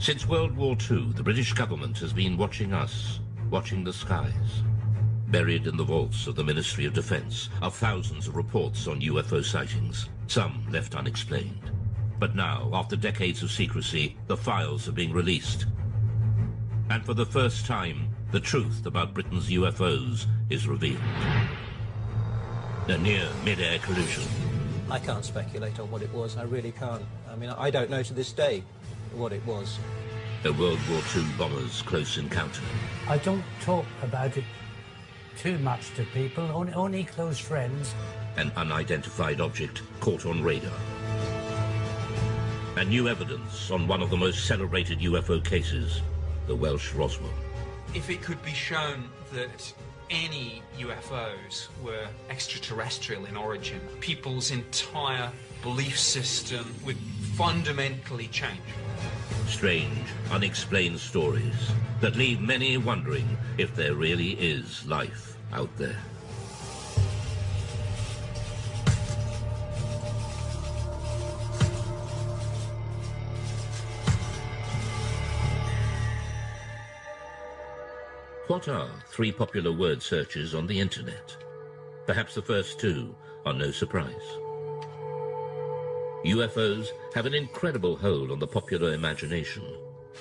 Since World War II, the British government has been watching us, watching the skies. Buried in the vaults of the Ministry of Defence are thousands of reports on UFO sightings, some left unexplained. But now, after decades of secrecy, the files are being released. And for the first time, the truth about Britain's UFOs is revealed. A near mid-air collision. I can't speculate on what it was, I really can't. I mean, I don't know to this day what it was. A World War II bomber's close encounter. I don't talk about it too much to people, only close friends. An unidentified object caught on radar. And new evidence on one of the most celebrated UFO cases, the Welsh Roswell. If it could be shown that any UFOs were extraterrestrial in origin, people's entire belief system would fundamentally change. Strange, unexplained stories that leave many wondering if there really is life out there. What are three popular word searches on the internet? Perhaps the first two are no surprise. UFOs have an incredible hold on the popular imagination,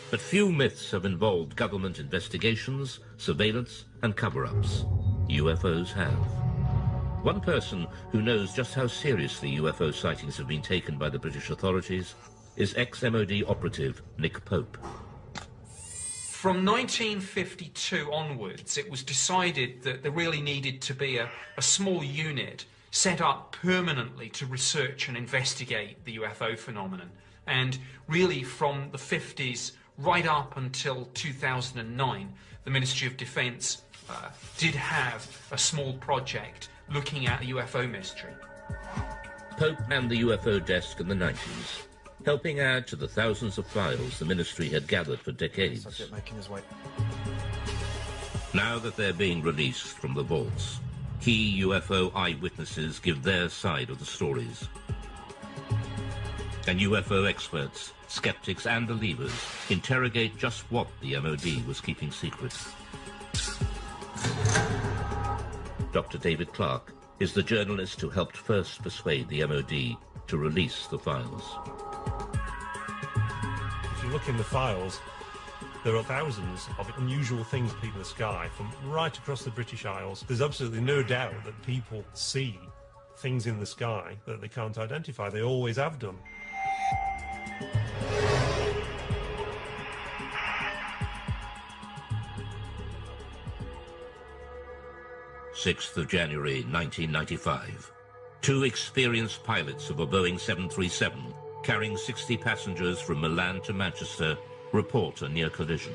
but few myths have involved government investigations, surveillance, and cover-ups. UFOs have. One person who knows just how seriously UFO sightings have been taken by the British authorities is ex-MOD operative Nick Pope. From 1952 onwards, it was decided that there really needed to be a small unit set up permanently to research and investigate the UFO phenomenon. And really from the 50s right up until 2009, the Ministry of Defence did have a small project looking at the UFO mystery. Pope and the UFO desk in the 90s, helping add to the thousands of files the ministry had gathered for decades. Subject making his way. Now that they're being released from the vaults, key UFO eyewitnesses give their side of the stories. And UFO experts, skeptics and believers interrogate just what the MOD was keeping secret. Dr. David Clarke is the journalist who helped first persuade the MOD to release the files. If you look in the files, there are thousands of unusual things people in the sky from right across the British Isles. There's absolutely no doubt that people see things in the sky that they can't identify. They always have done. January 6th, 1995. Two experienced pilots of a Boeing 737 carrying 60 passengers from Milan to Manchester report a near collision.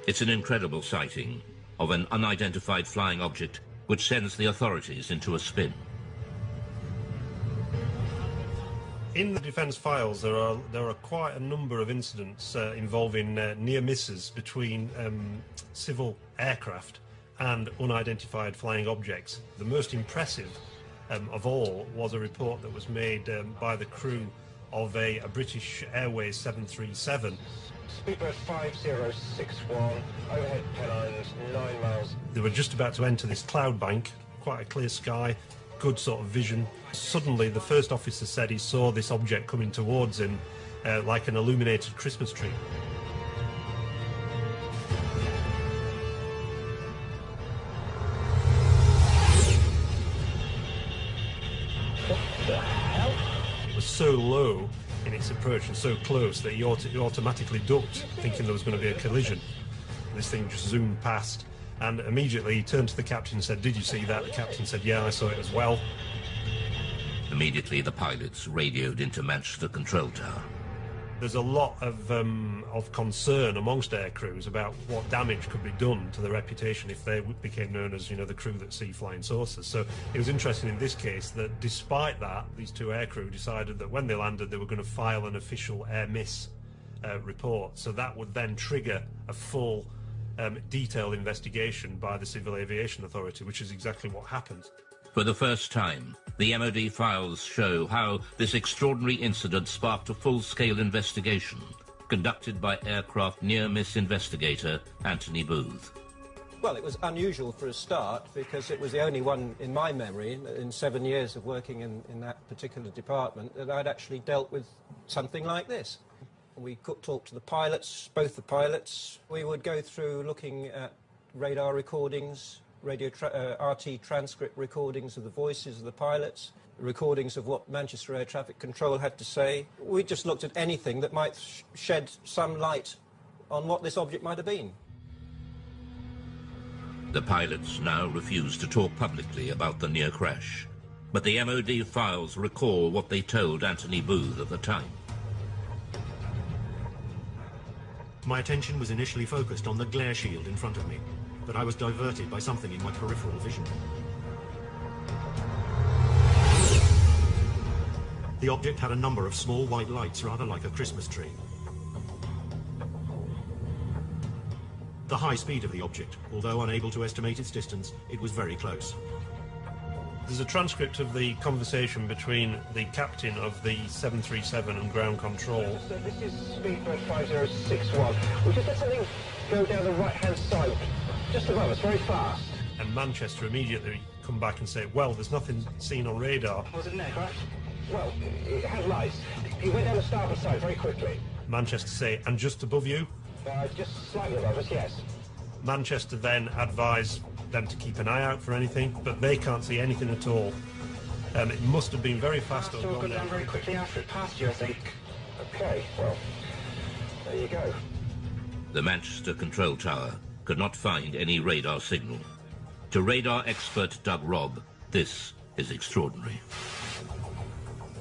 It's an incredible sighting of an unidentified flying object which sends the authorities into a spin. In the defence files, there are quite a number of incidents involving near misses between civil aircraft and unidentified flying objects. The most impressive of all was a report that was made by the crew of a British Airways 737. Speedbird 5061, overhead Pennines, 9 miles. They were just about to enter this cloud bank, quite a clear sky, good sort of vision. Suddenly the first officer said he saw this object coming towards him like an illuminated Christmas tree. It was so low in its approach and so close that he automatically ducked, thinking there was going to be a collision. This thing just zoomed past, and immediately he turned to the captain and said, "Did you see that?" The captain said, "Yeah, I saw it as well." Immediately the pilots radioed into Manchester Control Tower. There's a lot of concern amongst air crews about what damage could be done to their reputation if they became known as, the crew that see flying saucers. So it was interesting in this case that despite that, these two air crew decided that when they landed, they were going to file an official air miss report. So that would then trigger a full, detailed investigation by the Civil Aviation Authority, which is exactly what happened. For the first time, the MOD files show how this extraordinary incident sparked a full-scale investigation, conducted by aircraft near-miss investigator Anthony Booth. Well, it was unusual for a start because it was the only one in my memory in 7 years of working in that particular department that I'd actually dealt with something like this. We could talk to the pilots, both the pilots. We would go through looking at radar recordings, RT transcript recordings of the voices of the pilots, recordings of what Manchester Air Traffic Control had to say. We just looked at anything that might shed some light on what this object might have been. The pilots now refuse to talk publicly about the near crash, but the MOD files recall what they told Anthony Booth at the time. My attention was initially focused on the glare shield in front of me, but I was diverted by something in my peripheral vision. The object had a number of small white lights, rather like a Christmas tree. The high speed of the object, although unable to estimate its distance, it was very close. There's a transcript of the conversation between the captain of the 737 and ground control. So this is Speedbird 5061. We just had something go down the right-hand side, just above us, very fast. And Manchester immediately come back and say, well, there's nothing seen on radar. Was it an aircraft? Well, it had lights. It went down the starboard side very quickly. Manchester say, and just above you? Just slightly above us, yes. Manchester then advise them to keep an eye out for anything, but they can't see anything at all. It must have been very fast. So we'll go down very quickly after it passed you, I think. Okay, well, there you go. The Manchester control tower could not find any radar signal. To radar expert Doug Robb, this is extraordinary.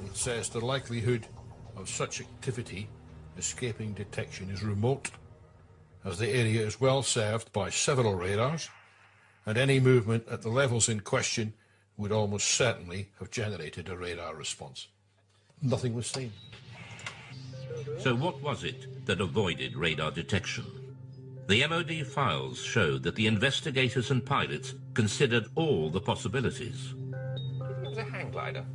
It says the likelihood of such activity escaping detection is remote, as the area is well served by several radars, and any movement at the levels in question would almost certainly have generated a radar response. Nothing was seen. So what was it that avoided radar detection? The MOD files showed that the investigators and pilots considered all the possibilities. It was a hang glider.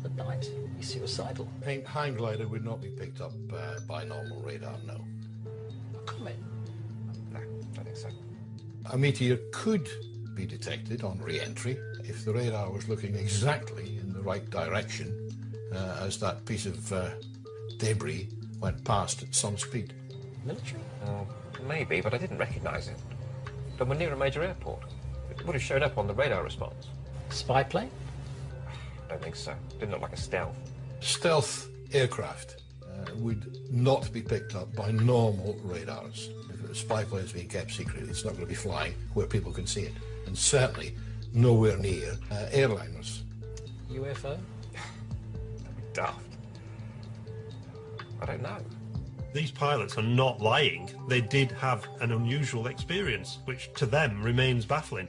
At night, he's suicidal. Hang glider would not be picked up by normal radar, no. A comet? No, I don't think so. A meteor could be detected on re-entry if the radar was looking exactly in the right direction as that piece of debris went past at some speed. Military? Maybe, but I didn't recognise it. But we're near a major airport. It would have shown up on the radar response. Spy plane? I don't think so. Didn't look like a stealth. Stealth aircraft would not be picked up by normal radars. If a spy plane is being kept secret, it's not going to be flying where people can see it. And certainly nowhere near airliners. UFO? Daft. I don't know. These pilots are not lying. They did have an unusual experience, which to them remains baffling.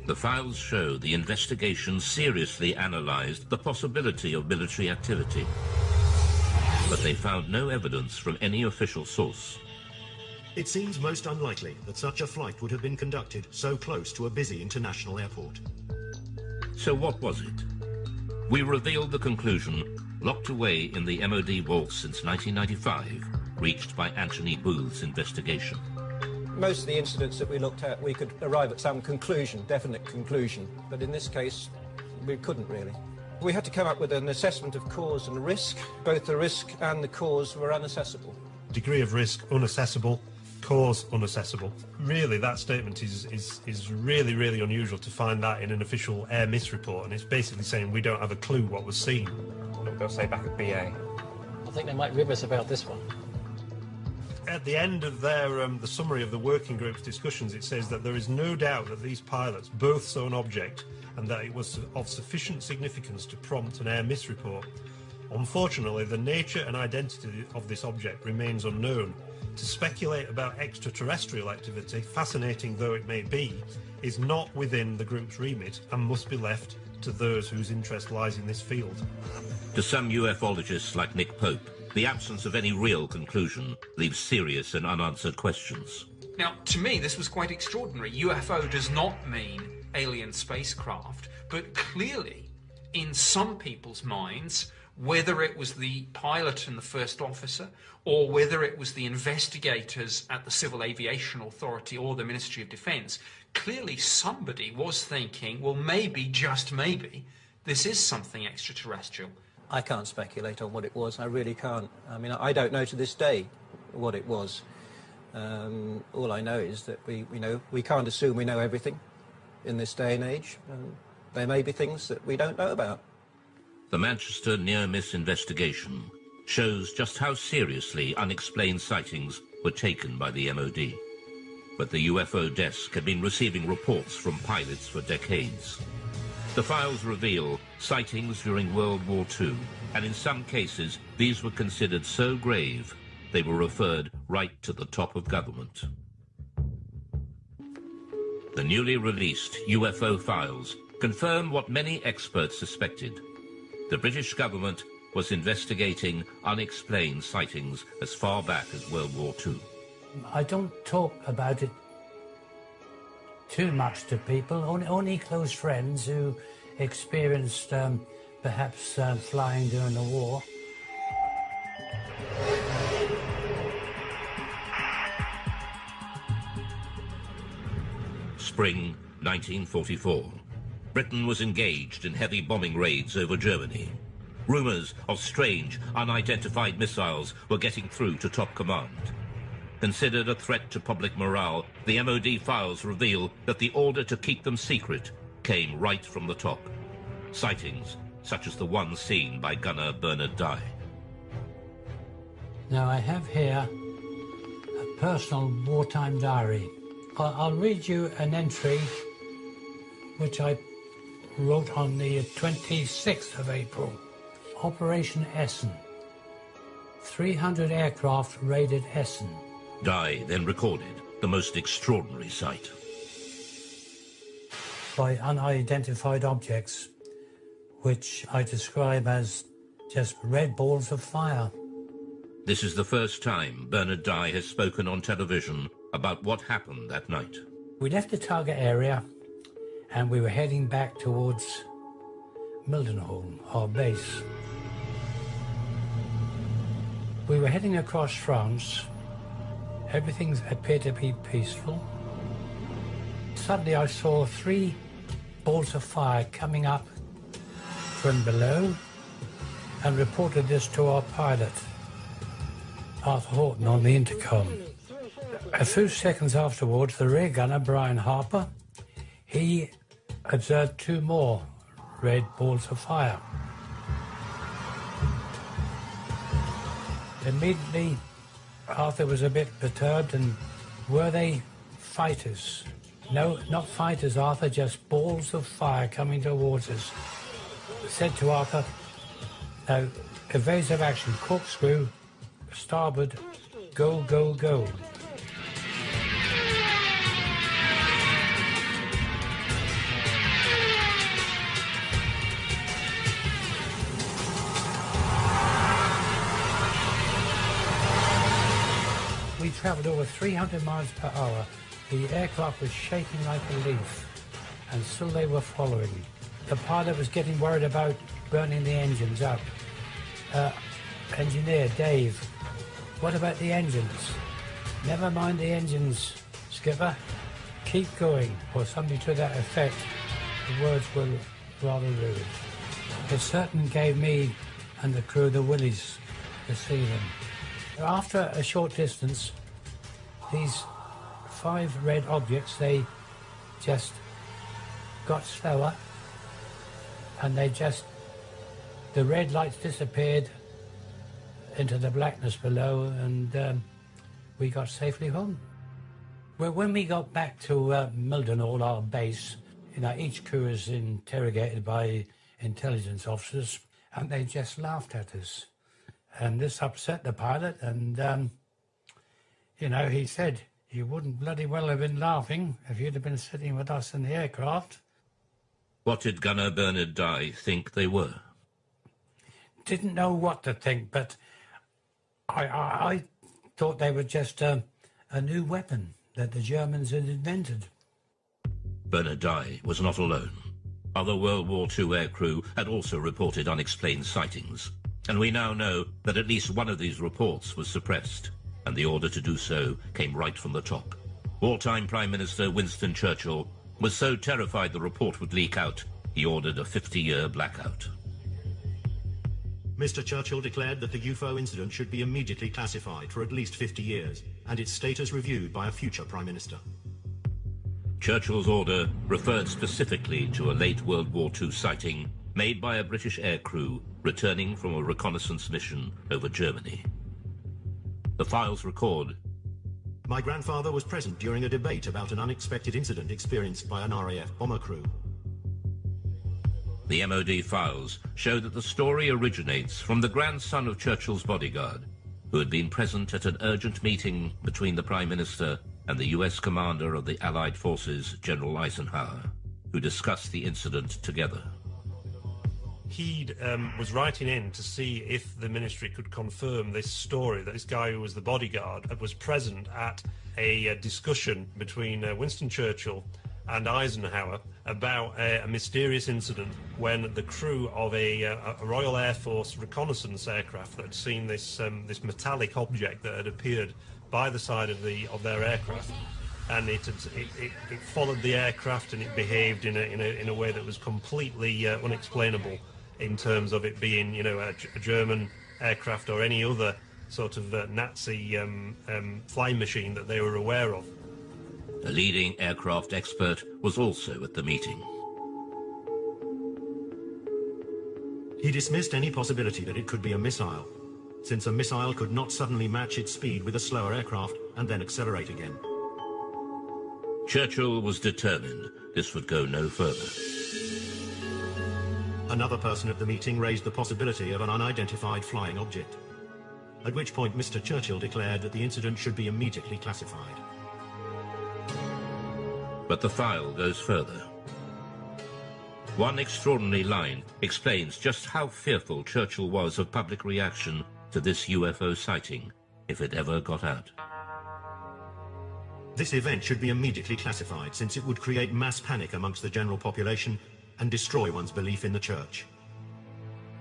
The files show the investigation seriously analysed the possibility of military activity, but they found no evidence from any official source. It seems most unlikely that such a flight would have been conducted so close to a busy international airport. So what was it? We revealed the conclusion, locked away in the MOD vaults since 1995, reached by Anthony Booth's investigation. Most of the incidents that we looked at, we could arrive at some conclusion, definite conclusion, but in this case, we couldn't really. We had to come up with an assessment of cause and risk. Both the risk and the cause were unaccessible. Degree of risk, unaccessible. Cause, unaccessible. Really, that statement is really, really unusual to find that in an official air miss report, and it's basically saying we don't have a clue what was seen. Look, they'll say back at BA. I think they might rib us about this one. At the end of their the summary of the working group's discussions, it says that there is no doubt that these pilots both saw an object and that it was of sufficient significance to prompt an air miss report. Unfortunately, the nature and identity of this object remains unknown. To speculate about extraterrestrial activity, fascinating though it may be, is not within the group's remit and must be left to those whose interest lies in this field. To some ufologists like Nick Pope, the absence of any real conclusion leaves serious and unanswered questions. Now, to me, this was quite extraordinary. UFO does not mean alien spacecraft, but clearly, in some people's minds, whether it was the pilot and the first officer, or whether it was the investigators at the Civil Aviation Authority or the Ministry of Defence, clearly somebody was thinking, well, maybe, just maybe, this is something extraterrestrial. I can't speculate on what it was. I really can't. I mean, I don't know to this day what it was. All I know is that we can't assume we know everything in this day and age. There may be things that we don't know about. The Manchester near-miss investigation shows just how seriously unexplained sightings were taken by the MOD. But the UFO desk had been receiving reports from pilots for decades. The files reveal sightings during World War II, and in some cases these were considered so grave they were referred right to the top of government. The newly released UFO files confirm what many experts suspected. The British government was investigating unexplained sightings as far back as World War II. I don't talk about it too much to people, only close friends who experienced perhaps flying during the war. Spring 1944. Britain was engaged in heavy bombing raids over Germany. Rumours of strange, unidentified missiles were getting through to top command. Considered a threat to public morale, the MOD files reveal that the order to keep them secret came right from the top. Sightings such as the one seen by gunner Bernard Dye. Now I have here a personal wartime diary. I'll read you an entry which I wrote on the 26th of April. Operation Essen. 300 aircraft raided Essen. Dye then recorded the most extraordinary sight. By unidentified objects, which I describe as just red balls of fire. This is the first time Bernard Dye has spoken on television about what happened that night. We left the target area and we were heading back towards Mildenhall, our base. We were heading across France. Everything appeared to be peaceful. Suddenly I saw 3 balls of fire coming up from below and reported this to our pilot, Arthur Horton, on the intercom. A few seconds afterwards, the rear gunner, Brian Harper, he observed 2 more red balls of fire. Immediately, Arthur was a bit perturbed, and were they fighters? No, not fighters, Arthur, just balls of fire coming towards us. I said to Arthur, now, evasive action, corkscrew, starboard, go, go, go. We travelled over 300 miles per hour. The aircraft was shaking like a leaf, and still they were following. The pilot was getting worried about burning the engines up. Engineer, Dave, what about the engines? Never mind the engines, skipper. Keep going, or something to that effect. The words were rather rude. It certainly gave me and the crew the willies to see them. After a short distance, these 5 red objects, they just got slower, and the red lights disappeared into the blackness below, and we got safely home. Well, when we got back to Mildenhall, our base, each crew is interrogated by intelligence officers, and they just laughed at us. And this upset the pilot, and, he said, you wouldn't bloody well have been laughing if you'd have been sitting with us in the aircraft. What did gunner Bernard Dye think they were? Didn't know what to think, but I thought they were just a new weapon that the Germans had invented. Bernard Dye was not alone. Other World War II aircrew had also reported unexplained sightings. And we now know that at least one of these reports was suppressed, and the order to do so came right from the top. Wartime Prime Minister Winston Churchill was so terrified the report would leak out, he ordered a 50-year blackout. Mr. Churchill declared that the UFO incident should be immediately classified for at least 50 years, and its status reviewed by a future Prime Minister. Churchill's order referred specifically to a late World War II sighting made by a British aircrew returning from a reconnaissance mission over Germany. The files record, "My grandfather was present during a debate about an unexpected incident experienced by an RAF bomber crew. The MOD files show that the story originates from the grandson of Churchill's bodyguard, who had been present at an urgent meeting between the Prime Minister and the US commander of the Allied forces, General Eisenhower, who discussed the incident together. He was writing in to see if the ministry could confirm this story, that this guy who was the bodyguard was present at a discussion between Winston Churchill and Eisenhower about a mysterious incident when the crew of a Royal Air Force reconnaissance aircraft that had seen this metallic object that had appeared by the side of their aircraft, and it followed the aircraft, and it behaved in a way that was completely unexplainable in terms of it being, a German aircraft or any other sort of Nazi flying machine that they were aware of. A leading aircraft expert was also at the meeting. He dismissed any possibility that it could be a missile, since a missile could not suddenly match its speed with a slower aircraft and then accelerate again. Churchill was determined this would go no further. Another person at the meeting raised the possibility of an unidentified flying object, at which point Mr. Churchill declared that the incident should be immediately classified. But the file goes further. One extraordinary line explains just how fearful Churchill was of public reaction to this UFO sighting, if it ever got out. This event should be immediately classified, since it would create mass panic amongst the general population and destroy one's belief in the church.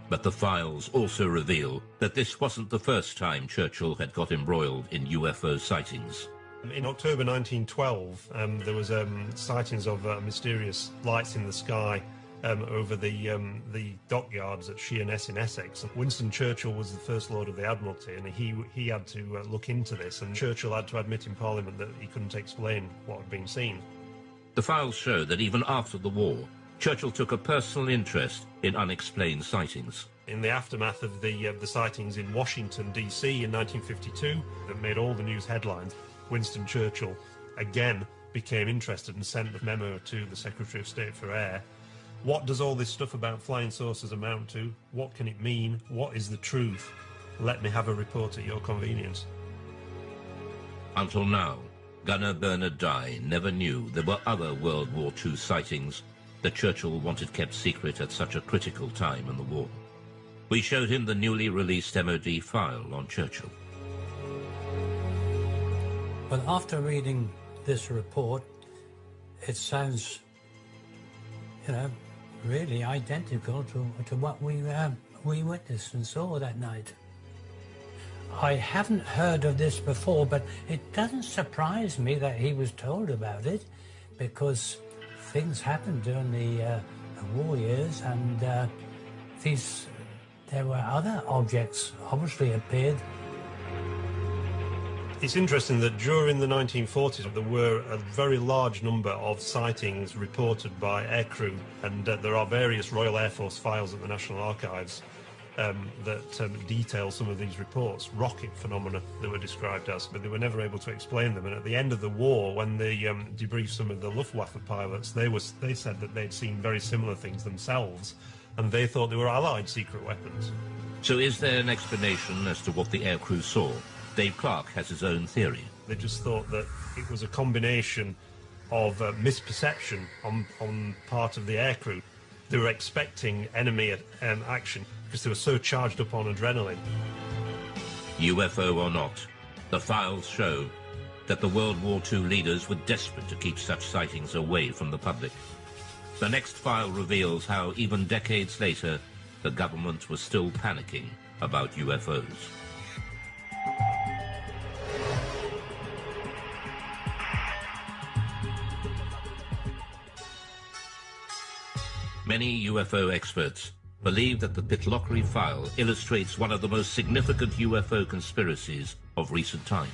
But the files also reveal that this wasn't the first time Churchill had got embroiled in UFO sightings. In October 1912, there was sightings of mysterious lights in the sky over the dockyards at Sheerness in Essex. Winston Churchill was the First Lord of the Admiralty, and he had to look into this, and Churchill had to admit in Parliament that he couldn't explain what had been seen. The files show that even after the war, Churchill took a personal interest in unexplained sightings. In the aftermath of the sightings in Washington, D.C. in 1952, that made all the news headlines, Winston Churchill again became interested and sent a memo to the Secretary of State for Air. What does all this stuff about flying saucers amount to? What can it mean? What is the truth? Let me have a report at your convenience. Until now, Gunner Bernard Dye never knew there were other World War II sightings that Churchill wanted kept secret at such a critical time in the war. We showed him the newly released MOD file on Churchill. Well, after reading this report, it sounds, really identical to what we witnessed and saw that night. I haven't heard of this before, but it doesn't surprise me that he was told about it, because things happened during the war years, and there were other objects obviously appeared. It's interesting that during the 1940s there were a very large number of sightings reported by aircrew, and there are various Royal Air Force files at the National Archives that detail some of these reports, rocket phenomena they were described as, but they were never able to explain them. And at the end of the war, when they debriefed some of the Luftwaffe pilots, they said that they'd seen very similar things themselves, and they thought they were Allied secret weapons. So is there an explanation as to what the aircrew saw? Dave Clark has his own theory. They just thought that it was a combination of misperception on part of the aircrew. They were expecting enemy action because they were so charged up on adrenaline. UFO or not, the files show that the World War II leaders were desperate to keep such sightings away from the public. The next file reveals how, even decades later, the government was still panicking about UFOs. Many UFO experts believe that the Pitlochry file illustrates one of the most significant UFO conspiracies of recent times.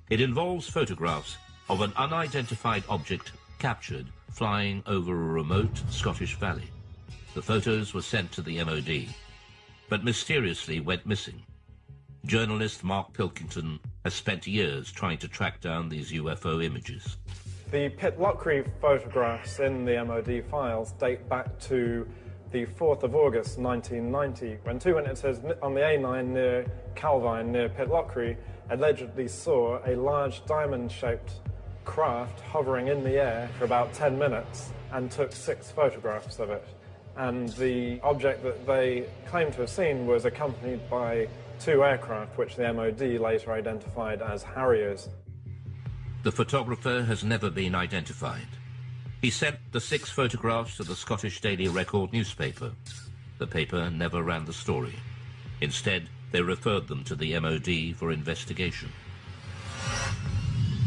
It involves photographs of an unidentified object captured flying over a remote Scottish valley. The photos were sent to the MOD, but mysteriously went missing. Journalist Mark Pilkington has spent years trying to track down these UFO images. The Pitlochry photographs in the MOD files date back to the 4th of August 1990, when two witnesses on the A9 near Calvine, near Pitlochry, allegedly saw a large diamond-shaped craft hovering in the air for about 10 minutes and took 6 photographs of it. And the object that they claimed to have seen was accompanied by 2 aircraft, which the MOD later identified as Harriers. The photographer has never been identified. He sent the 6 photographs to the Scottish Daily Record newspaper. The paper never ran the story. Instead, they referred them to the MOD for investigation.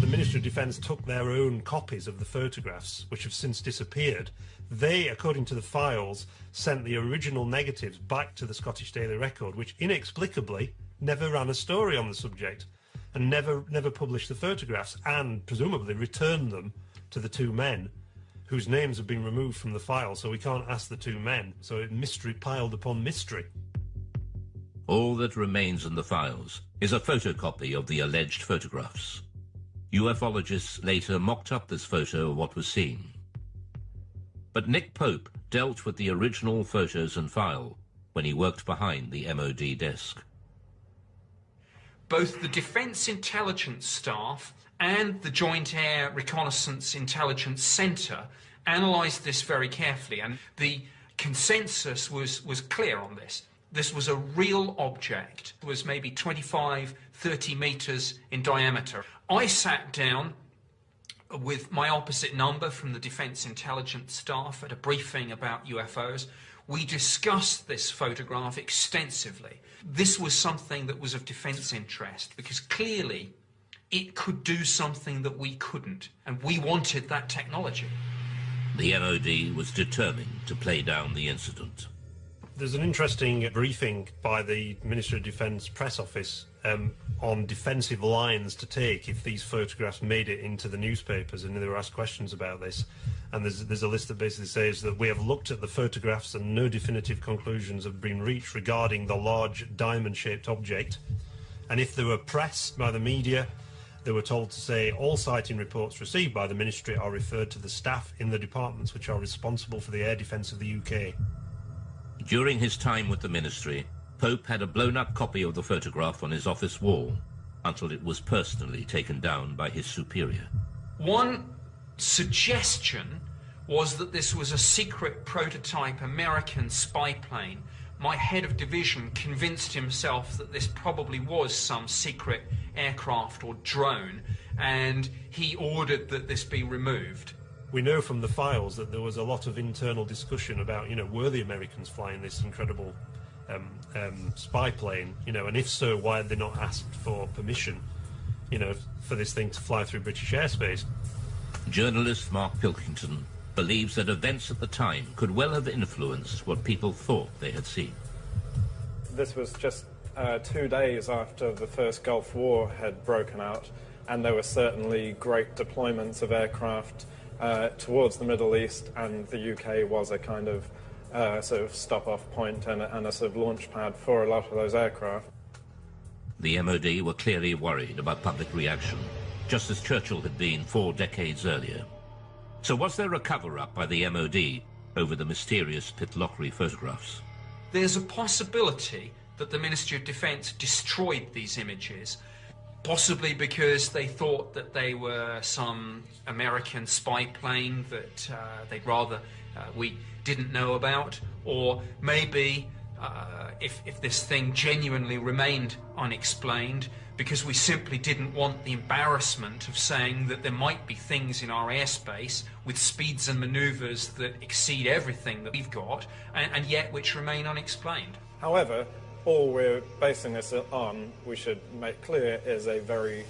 The Ministry of Defence took their own copies of the photographs, which have since disappeared. They, according to the files, sent the original negatives back to the Scottish Daily Record, which inexplicably never ran a story on the subject and never published the photographs, and presumably returned them to the 2 men whose names have been removed from the file, so we can't ask the 2 men. So mystery piled upon mystery. All that remains in the files is a photocopy of the alleged photographs. Ufologists later mocked up this photo of what was seen. But Nick Pope dealt with the original photos and file when he worked behind the MOD desk. Both the Defence Intelligence Staff and the Joint Air Reconnaissance Intelligence Centre analysed this very carefully, and the consensus was clear on this. This was a real object. It was maybe 25, 30 metres in diameter. I sat down with my opposite number from the Defence Intelligence Staff at a briefing about UFOs. We discussed this photograph extensively. This was something that was of defence interest, because clearly it could do something that we couldn't, and we wanted that technology. The MOD was determined to play down the incident. There's an interesting briefing by the Ministry of Defence press office on defensive lines to take if these photographs made it into the newspapers, and they were asked questions about this. And there's a list that basically says that we have looked at the photographs and no definitive conclusions have been reached regarding the large diamond-shaped object. And if they were pressed by the media, they were told to say all sighting reports received by the Ministry are referred to the staff in the departments which are responsible for the air defence of the UK. During his time with the Ministry, Pope had a blown-up copy of the photograph on his office wall until it was personally taken down by his superior. One suggestion was that this was a secret prototype American spy plane. My head of division convinced himself that this probably was some secret aircraft or drone, and he ordered that this be removed. We know from the files that there was a lot of internal discussion about, were the Americans flying this incredible spy plane, and if so, why had they not asked for permission, for this thing to fly through British airspace? Journalist Mark Pilkington believes that events at the time could well have influenced what people thought they had seen. This was just 2 days after the first Gulf War had broken out, and there were certainly great deployments of aircraft towards the Middle East, and the UK was a kind of sort of stop-off point and a sort of launch pad for a lot of those aircraft. The MOD were clearly worried about public reaction, just as Churchill had been 4 decades earlier. So was there a cover-up by the MOD over the mysterious Pitlochry photographs? There's a possibility that the Ministry of Defence destroyed these images, possibly because they thought that they were some American spy plane that they'd rather we didn't know about, or maybe if this thing genuinely remained unexplained, because we simply didn't want the embarrassment of saying that there might be things in our airspace with speeds and manoeuvres that exceed everything that we've got, and yet which remain unexplained. However, all we're basing this on, we should make clear, is a very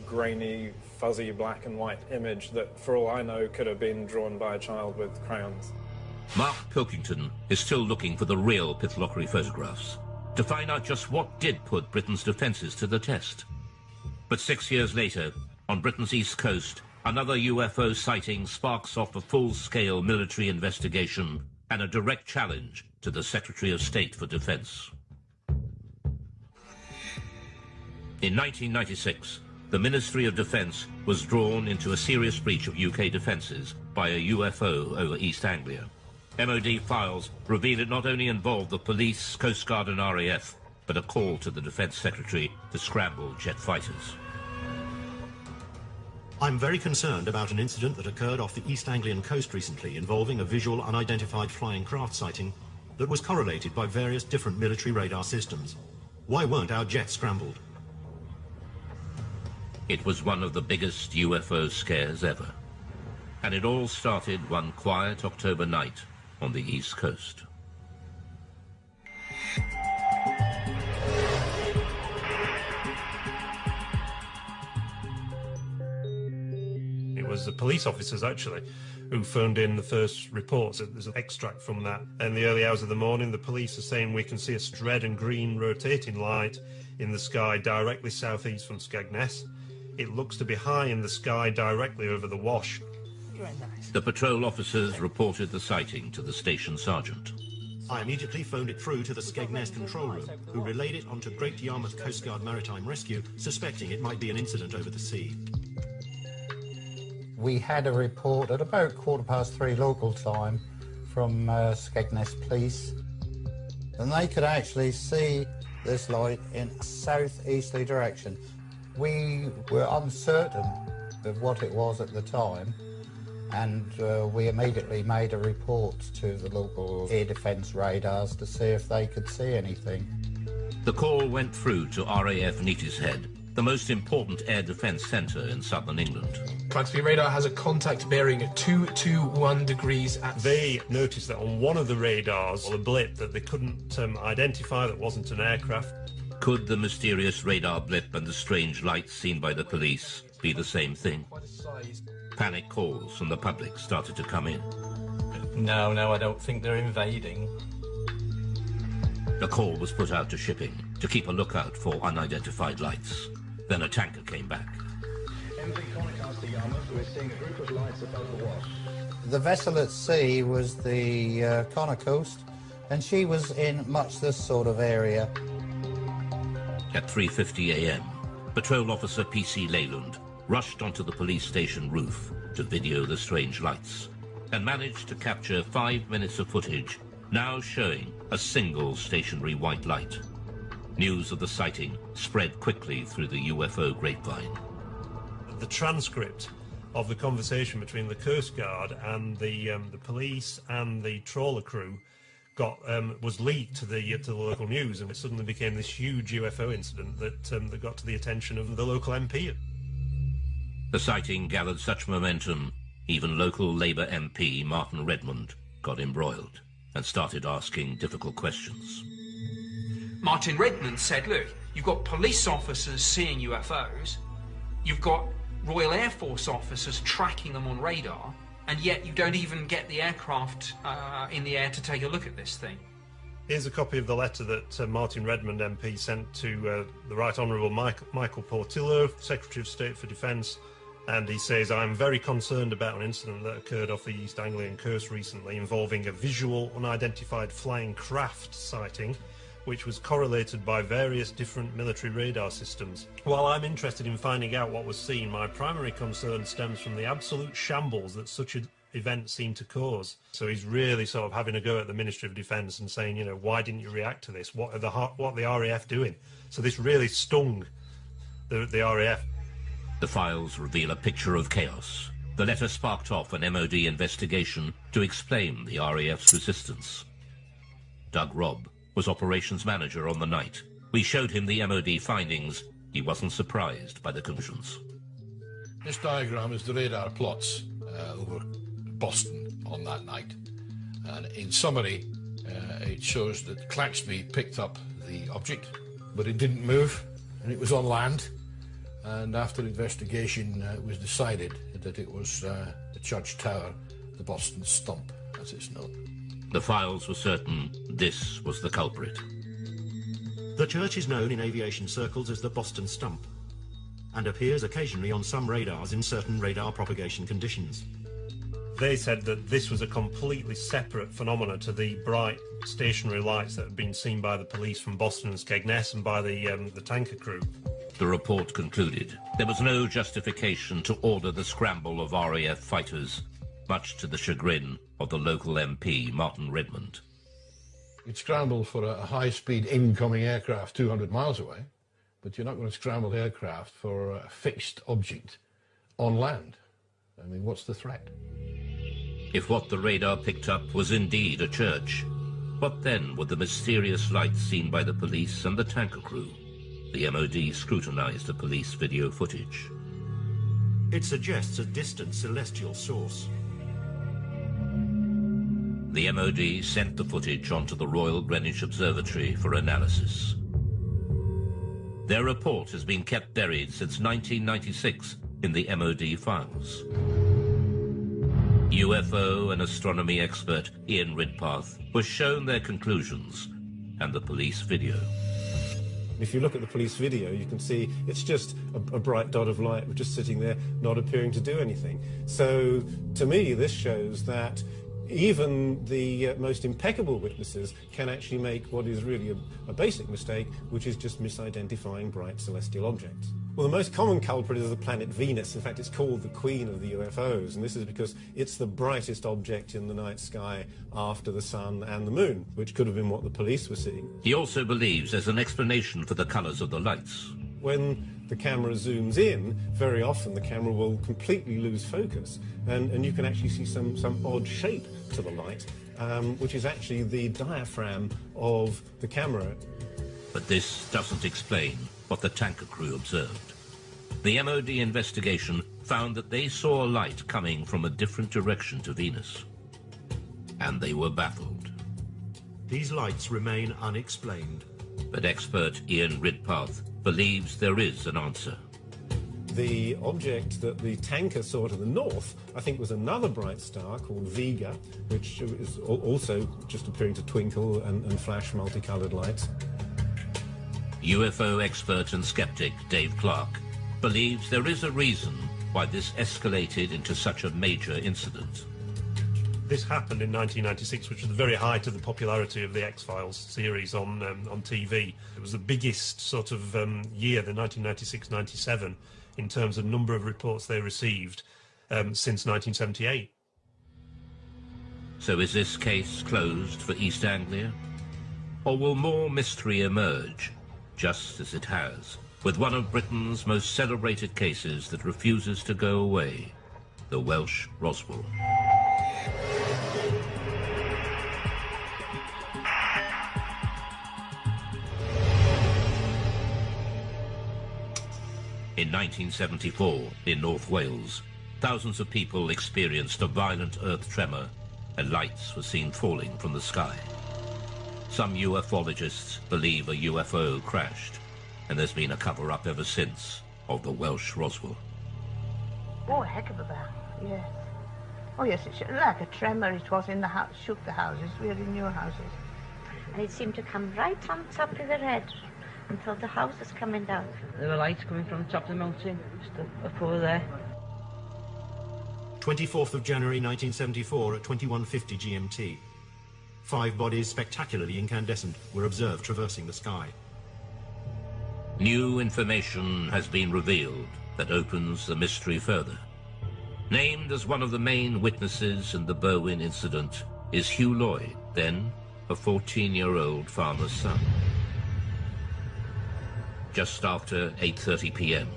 grainy, fuzzy black and white image that, for all I know, could have been drawn by a child with crayons. Mark Pilkington is still looking for the real Pitlochry photographs to find out just what did put Britain's defences to the test. But 6 years later, on Britain's east coast, another UFO sighting sparks off a full-scale military investigation and a direct challenge to the Secretary of State for Defence. In 1996, the Ministry of Defence was drawn into a serious breach of UK defences by a UFO over East Anglia. MOD files reveal it not only involved the police, Coast Guard and RAF, but a call to the Defence Secretary to scramble jet fighters. I'm very concerned about an incident that occurred off the East Anglian coast recently involving a visual unidentified flying craft sighting that was correlated by various different military radar systems. Why weren't our jets scrambled? It was one of the biggest UFO scares ever. And it all started one quiet October night on the East Coast. It was the police officers, actually, who phoned in the first reports. There's an extract from that. In the early hours of the morning, the police are saying we can see a red and green rotating light in the sky directly southeast from Skegness. It looks to be high in the sky directly over the Wash. The patrol officers reported the sighting to the station sergeant. I immediately phoned it through to the Skegness control room, who relayed it onto Great Yarmouth Coast Guard Maritime Rescue, suspecting it might be an incident over the sea. We had a report at about 3:15 local time from Skegness Police, and they could actually see this light in a southeasterly direction. We were uncertain of what it was at the time, and we immediately made a report to the local air defence radars to see if they could see anything. The call went through to RAF Neatishead, the most important air defence centre in southern England. Clancy radar has a contact bearing at 221 degrees at... They noticed that on one of the radars, or a blip that they couldn't identify, that wasn't an aircraft. Could the mysterious radar blip and the strange lights seen by the police be the same thing? Panic calls from the public started to come in. No, I don't think they're invading. A call was put out to shipping to keep a lookout for unidentified lights. Then a tanker came back. The vessel at sea was the Connor Coast, and she was in much this sort of area. At 3:50 a.m., Patrol Officer P.C. Leyland rushed onto the police station roof to video the strange lights and managed to capture 5 minutes of footage now showing a single stationary white light. News of the sighting spread quickly through the UFO grapevine. The transcript of the conversation between the Coast Guard and the police and the trawler crew was leaked to the local news, and it suddenly became this huge UFO incident that got to the attention of the local MP. The sighting gathered such momentum, even local Labour MP Martin Redmond got embroiled and started asking difficult questions. Martin Redmond said, look, you've got police officers seeing UFOs, you've got Royal Air Force officers tracking them on radar, and yet you don't even get the aircraft in the air to take a look at this thing. Here's a copy of the letter that Martin Redmond MP sent to the Right Honourable Michael Portillo, Secretary of State for Defence, and he says, I'm very concerned about an incident that occurred off the East Anglian coast recently involving a visual unidentified flying craft sighting, which was correlated by various different military radar systems. While I'm interested in finding out what was seen, my primary concern stems from the absolute shambles that such an event seemed to cause. So he's really sort of having a go at the Ministry of Defence and saying, you know, why didn't you react to this? What are the RAF doing? So this really stung the RAF. The files reveal a picture of chaos. The letter sparked off an MOD investigation to explain the RAF's resistance. Doug Robb was operations manager on the night. We showed him the MOD findings. He wasn't surprised by the conclusions. This diagram is the radar plots over Boston on that night. And in summary, it shows that Claxby picked up the object, but it didn't move, and it was on land. And after investigation, it was decided that it was the church tower, the Boston Stump, as it's known. The files were certain this was the culprit. The church is known in aviation circles as the Boston Stump and appears occasionally on some radars in certain radar propagation conditions. They said that this was a completely separate phenomenon to the bright stationary lights that had been seen by the police from Boston and Skegness and by the tanker crew. The report concluded there was no justification to order the scramble of RAF fighters, much to the chagrin of the local MP, Martin Redmond. You'd scramble for a high-speed incoming aircraft 200 miles away, but you're not going to scramble aircraft for a fixed object on land. I mean, what's the threat? If what the radar picked up was indeed a church, what then were the mysterious lights seen by the police and the tanker crew? The MOD scrutinized the police video footage. It suggests a distant celestial source. The MOD sent the footage onto the Royal Greenwich Observatory for analysis. Their report has been kept buried since 1996 in the MOD files. UFO and astronomy expert Ian Ridpath was shown their conclusions and the police video. If you look at the police video, you can see it's just a bright dot of light, just sitting there, not appearing to do anything. So, to me, this shows that even the most impeccable witnesses can actually make what is really a basic mistake, which is just misidentifying bright celestial objects. Well, the most common culprit is the planet Venus. In fact, it's called the Queen of the UFOs, and this is because it's the brightest object in the night sky after the sun and the moon, which could have been what the police were seeing. He also believes there's an explanation for the colours of the lights. When the camera zooms in, very often the camera will completely lose focus, and you can actually see some odd shape to the light, which is actually the diaphragm of the camera. But this doesn't explain what the tanker crew observed. The MOD investigation found that they saw a light coming from a different direction to Venus, and they were baffled. These lights remain unexplained. But expert Ian Ridpath believes there is an answer. The object that the tanker saw to the north, I think, was another bright star called Vega, which is also just appearing to twinkle and flash multicolored lights. UFO expert and skeptic Dave Clark believes there is a reason why this escalated into such a major incident. This happened in 1996, which was the very height of the popularity of the X-Files series on TV. It was the biggest sort of year, the 1996-97, in terms of number of reports they received since 1978. So is this case closed for East Anglia? Or will more mystery emerge, just as it has, with one of Britain's most celebrated cases that refuses to go away, the Welsh Roswell? In 1974, in North Wales, thousands of people experienced a violent earth tremor and lights were seen falling from the sky. Some ufologists believe a UFO crashed, and there's been a cover-up ever since of the Welsh Roswell. Oh, a heck of a bang, yes. Oh, yes, it's like a tremor it was in the house, shook the houses, really new houses. And it seemed to come right on top of their head until the house was coming down. There were lights coming from the top of the mountain, just up over there. 24th of January 1974 at 21:50 GMT. 5 bodies, spectacularly incandescent, were observed traversing the sky. New information has been revealed that opens the mystery further. Named as one of the main witnesses in the Berwyn incident is Hugh Lloyd, then a 14-year-old farmer's son. Just after 8:30 p.m.,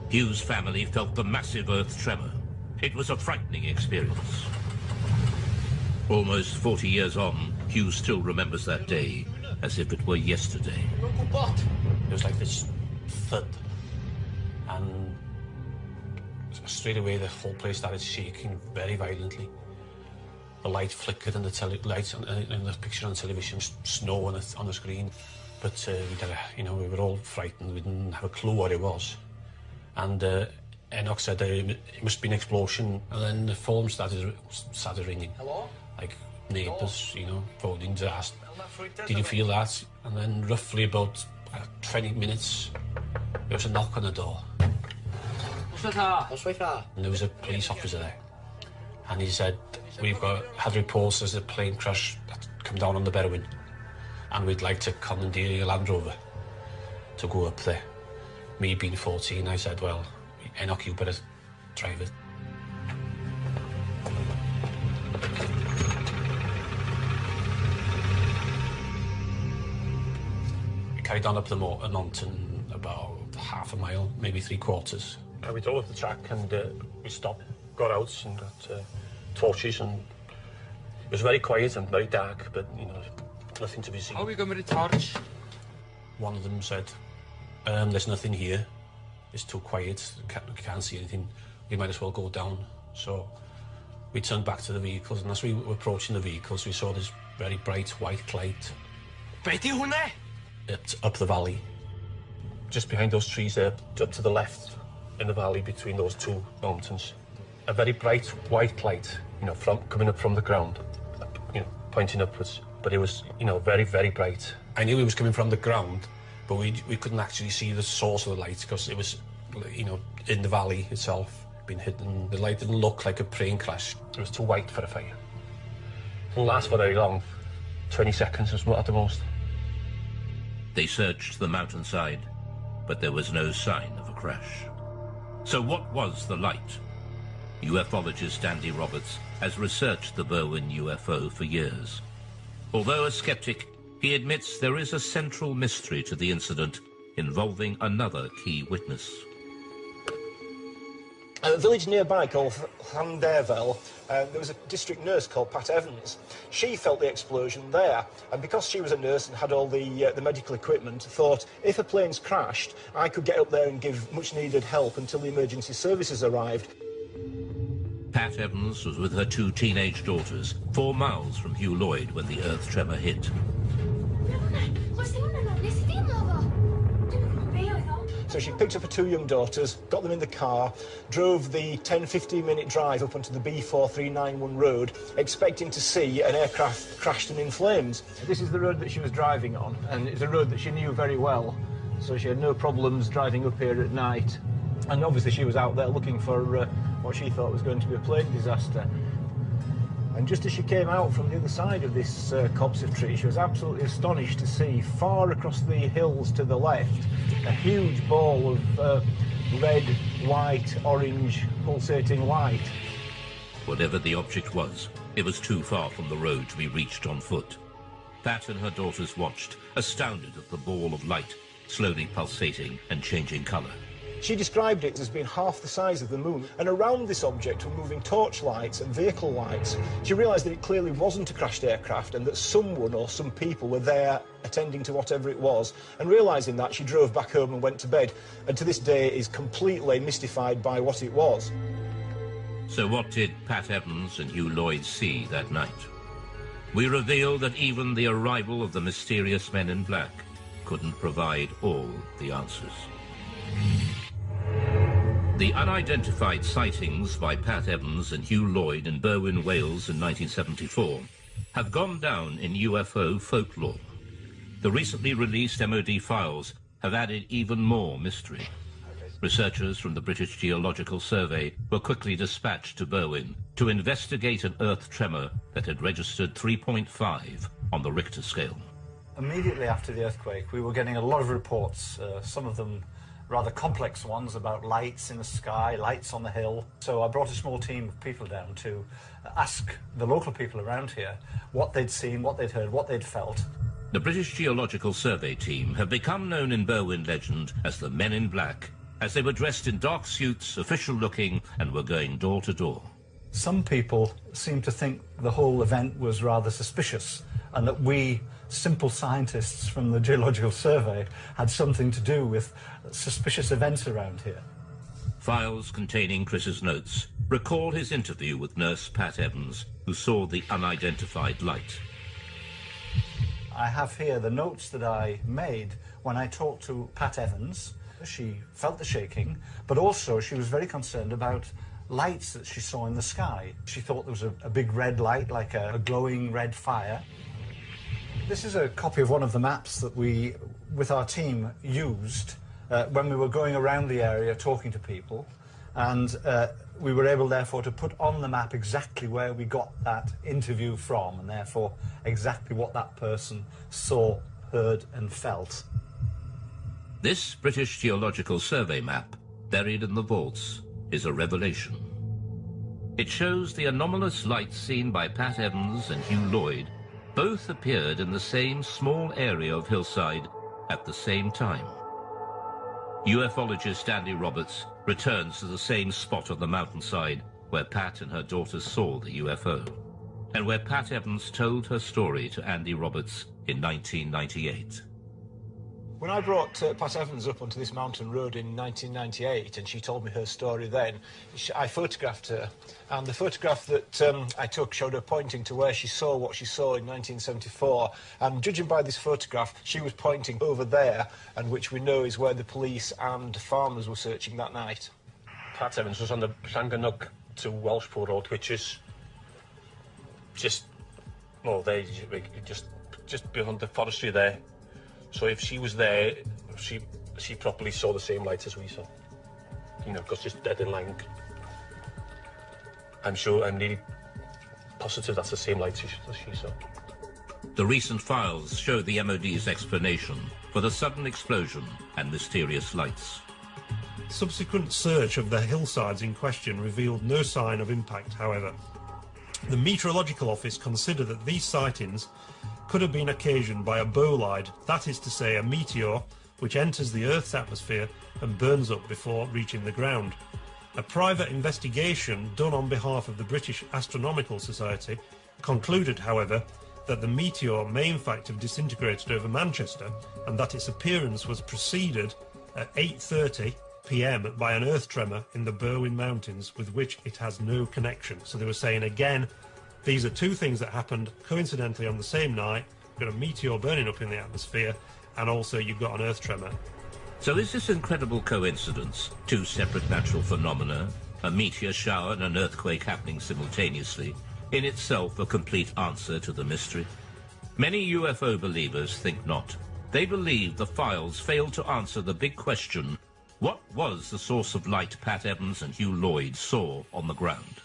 Hugh's family felt the massive earth tremor. It was a frightening experience. Almost 40 years on, Hugh still remembers that day as if it were yesterday. It was like this thud, and straight away the whole place started shaking very violently. The light flickered and the lights in the picture on television, snow on the screen. But we were all frightened. We didn't have a clue what it was. And Enoch said it must be an explosion, and then the phone started ringing. Hello? Like neighbours, phoning to ask, did you feel that? And then roughly about 20 minutes, there was a knock on the door. And there was a police officer there. And he said, we've had reports there's a plane crash that's come down on the Berwyn, and we'd like to commandeer your Land Rover to go up there. Me being 14, I said, well, Enoch, you better drive it. We carried on up the mountain about half a mile, maybe 3/4. And we drove up the track and we stopped, got out and got torches, and it was very quiet and very dark, but, nothing to be seen. How are we going with the torch? One of them said, there's nothing here. It's too quiet. We can't see anything. We might as well go down. So we turned back to the vehicles, and as we were approaching the vehicles, we saw this very bright white light up the valley. Just behind those trees there, up to the left in the valley between those two mountains. A very bright white light, coming up from the ground, pointing upwards. But it was, very, very bright. I knew it was coming from the ground, but we couldn't actually see the source of the light because it was, in the valley itself, being hidden. The light didn't look like a plane crash. It was too white for a fire. It didn't last for very long, 20 seconds at the most. They searched the mountainside, but there was no sign of a crash. So what was the light? Ufologist Andy Roberts has researched the Berwyn UFO for years. Although a skeptic, he admits there is a central mystery to the incident involving another key witness. A village nearby called Llanderfel, there was a district nurse called Pat Evans. She felt the explosion there, and because she was a nurse and had all the medical equipment, thought if a plane's crashed, I could get up there and give much-needed help until the emergency services arrived. Pat Evans was with her 2 teenage daughters, 4 miles from Hugh Lloyd when the earth tremor hit. So she picked up her 2 young daughters, got them in the car, drove the 10-15 minute drive up onto the B4391 road, expecting to see an aircraft crashed and in flames. This is the road that she was driving on, and it's a road that she knew very well, so she had no problems driving up here at night. And obviously she was out there looking for what she thought was going to be a plane disaster. And just as she came out from the other side of this copse of trees, she was absolutely astonished to see far across the hills to the left a huge ball of red, white, orange, pulsating light. Whatever the object was, it was too far from the road to be reached on foot. Pat and her daughters watched, astounded at the ball of light, slowly pulsating and changing colour. She described it as being half the size of the moon, and around this object were moving torch lights and vehicle lights. She realised that it clearly wasn't a crashed aircraft and that someone or some people were there attending to whatever it was, and realising that, she drove back home and went to bed, and to this day is completely mystified by what it was. So what did Pat Evans and Hugh Lloyd see that night? We reveal that even the arrival of the mysterious men in black couldn't provide all the answers. The unidentified sightings by Pat Evans and Hugh Lloyd in Berwyn, Wales in 1974 have gone down in UFO folklore. The recently released MOD files have added even more mystery. Researchers from the British Geological Survey were quickly dispatched to Berwyn to investigate an earth tremor that had registered 3.5 on the Richter scale. Immediately after the earthquake, we were getting a lot of reports, some of them rather complex ones about lights in the sky, lights on the hill. So I brought a small team of people down to ask the local people around here what they'd seen, what they'd heard, what they'd felt. The British Geological Survey team have become known in Berwyn legend as the Men in Black, as they were dressed in dark suits, official-looking, and were going door to door. Some people seem to think the whole event was rather suspicious, and that we, simple scientists from the Geological Survey, had something to do with suspicious events around here. Files containing Chris's notes recall his interview with nurse Pat Evans, who saw the unidentified light. I have here the notes that I made when I talked to Pat Evans. She felt the shaking, but also she was very concerned about lights that she saw in the sky. She thought there was a big red light, like a glowing red fire. This is a copy of one of the maps that we, with our team, used when we were going around the area talking to people, and we were able, therefore, to put on the map exactly where we got that interview from, and therefore exactly what that person saw, heard and felt. This British Geological Survey map, buried in the vaults, is a revelation. It shows the anomalous lights seen by Pat Evans and Hugh Lloyd both appeared in the same small area of hillside at the same time. Ufologist Andy Roberts returns to the same spot on the mountainside where Pat and her daughters saw the UFO, and where Pat Evans told her story to Andy Roberts in 1998. When I brought Pat Evans up onto this mountain road in 1998 and she told me her story then, I photographed her. And the photograph that I took showed her pointing to where she saw what she saw in 1974. And judging by this photograph, she was pointing over there, and which we know is where the police and farmers were searching that night. Pat Evans was on the Llanganug to Welshpool Road, which is just beyond the forestry there. So if she was there, she probably saw the same lights as we saw. You know, because it's dead in line. I'm nearly positive that's the same lights as she saw. The recent files show the MOD's explanation for the sudden explosion and mysterious lights. Subsequent search of the hillsides in question revealed no sign of impact, however. The Meteorological Office considered that these sightings could have been occasioned by a bolide, that is to say, a meteor which enters the Earth's atmosphere and burns up before reaching the ground. A private investigation done on behalf of the British Astronomical Society concluded, however, that the meteor may in fact have disintegrated over Manchester, and that its appearance was preceded at 8:30 p.m. by an earth tremor in the Berwyn Mountains with which it has no connection. So they were saying again, these are two things that happened coincidentally on the same night. You've got a meteor burning up in the atmosphere, and also you've got an earth tremor. So is this incredible coincidence, two separate natural phenomena, a meteor shower and an earthquake happening simultaneously, in itself a complete answer to the mystery? Many UFO believers think not. They believe the files failed to answer the big question, what was the source of light Pat Evans and Hugh Lloyd saw on the ground?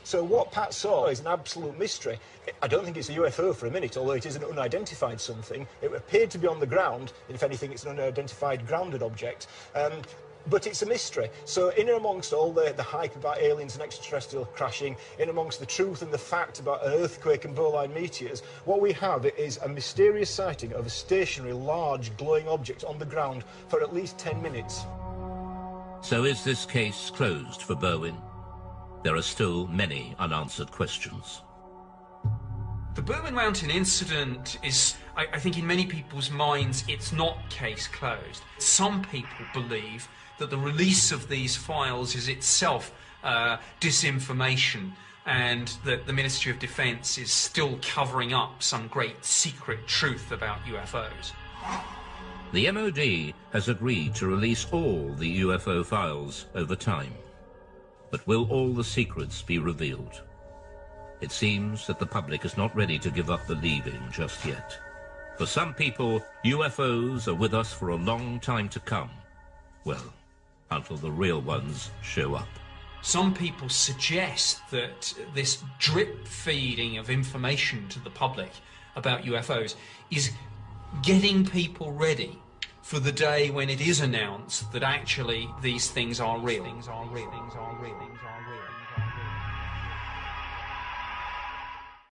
So what Pat saw is an absolute mystery. I don't think it's a UFO for a minute, although it is an unidentified something. It appeared to be on the ground. If anything, it's an unidentified grounded object. But it's a mystery. So in and amongst all the hype about aliens and extraterrestrial crashing, in amongst the truth and the fact about an earthquake and bolide meteors, what we have is a mysterious sighting of a stationary, large, glowing object on the ground for at least 10 minutes. So is this case closed for Berwyn? There are still many unanswered questions. The Berwyn Mountain incident is, I think in many people's minds, it's not case closed. Some people believe that the release of these files is itself disinformation, and that the Ministry of Defence is still covering up some great secret truth about UFOs. The MOD has agreed to release all the UFO files over time. But will all the secrets be revealed? It seems that the public is not ready to give up believing just yet. For some people, UFOs are with us for a long time to come. Well, until the real ones show up. Some people suggest that this drip feeding of information to the public about UFOs is getting people ready for the day when it is announced that actually these things are real. Things are real. Things are real. Things are real.